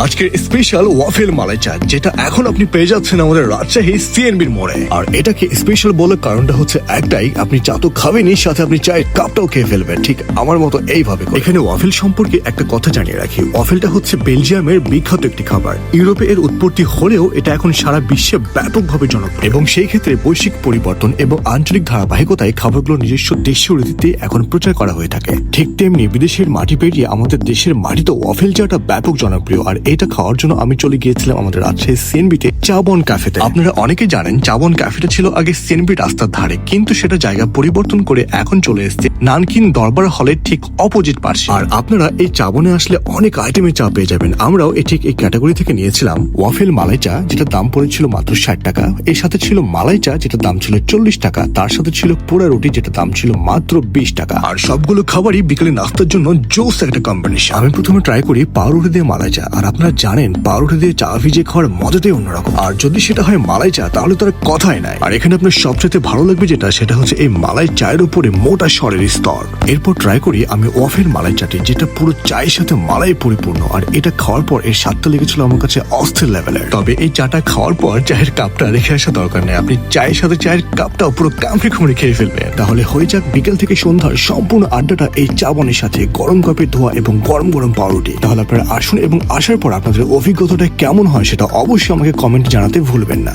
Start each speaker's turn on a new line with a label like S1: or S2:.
S1: আজকের special waffle মালাই চা, যেটা এখন আপনি পেয়ে যাচ্ছেন আমাদের রাজশাহী সিএনবির মোড়ে। আর এটাকে স্পেশাল বলার কারণটা হচ্ছে একটাই, আপনি চা তো খাবেনই, সাথে আপনি চায়ের কাপটাও খেয়ে ফেলবেন, ঠিক আমার মতো এইভাবে। এখানে ওয়াফেল সম্পর্কে একটা কথা জানিয়ে রাখি, ওয়াফেলটা হচ্ছে বেলজিয়ামের বিখ্যাত একটি খাবার। ইউরোপে এর উৎপত্তি হলেও এটা এখন সারা বিশ্বে ব্যাপকভাবে জনপ্রিয়, এবং সেই ক্ষেত্রে বৈশ্বিক পরিবর্তন এবং আঞ্চলিক ধারাবাহিকতায় খাবারগুলো নিজস্ব দেশীয় রীতিতে এখন প্রচার করা হয়ে থাকে। ঠিক তেমনি বিদেশের মাটি পেরিয়ে আমাদের দেশের মাটিতে ওয়াফেল চাটা ব্যাপক জনপ্রিয়। আর এটা খাওয়ার জন্য আমি চলে গিয়েছিলাম আমাদের রাজশাহী সিএনবিতে চাবন ক্যাফেতে। আপনারা অনেকে জানেন চাবন ক্যাফেটা ছিল আগে সিএনবি রাস্তার ধারে, কিন্তু সেটা জায়গা পরিবর্তন করে এখন চলে এসেছে নানকিন দরবার হলের ঠিক অপোজিট পাশে। আর আপনারা এই চাবনে আসলে অনেক আইটেমের চা পেয়ে যাবেন। আমরাও ঠিক এই ক্যাটাগরি থেকে নিয়েছিলাম ওয়াফেল মালাই চা, যেটা দাম পড়েছিল মাত্র 60 টাকা। এর সাথে ছিল মালাই চা, যেটা দাম ছিল 40 টাকা। তার সাথে ছিল পোড়া রুটি, যেটা দাম ছিল মাত্র 20 টাকা। আর সবগুলো খাবারই বিকেলে নাস্তার জন্য জোস একটা কম্বিনেশন। আমি প্রথমে ট্রাই করি পাউরুটি দিয়ে মালাই চা। আর আপনারা জানেন পাউরুটি দিয়ে চা ভিজিয়ে খাওয়ার মজাটাই অন্যরকম। আর যদি সেটা হয় মালাই চা, তাহলে তার কথাই নাই। আর এখানে আপনার সবচেয়ে ভালো লাগবে যেটা, সেটা হচ্ছে এই মালাই চায়ের উপরে মোটা স্বরের স্তর। এরপর ট্রাই করি আমি ওয়াফেল মালাই চাটি, যেটা পুরো চায়ের সাথে মালাই পরিপূর্ণ। আর এটা খাওয়ার পর এর স্বাদটা লেগেছিল আমার কাছে অস্থির লেভেলের। তবে এই চাটা খাওয়ার পর চায়ের কাপটা রেখে আসা দরকার নেই, আপনি চায়ের সাথে চায়ের কাপটাও পুরো কামড়ে খুঁড়ে খেয়ে ফেলবেন। তাহলে হয়ে যাক বিকেল থেকে সন্ধ্যার সম্পূর্ণ আড্ডাটা এই চাবনের সাথে গরম কাপের ধোয়া এবং গরম গরম পাউরুটি। তাহলে আপনারা আসুন এবং আসার পর আপনাদের অভিজ্ঞতাটা কেমন হয় সেটা অবশ্যই আমাকে কমেন্টে জানাতে ভুলবেন না।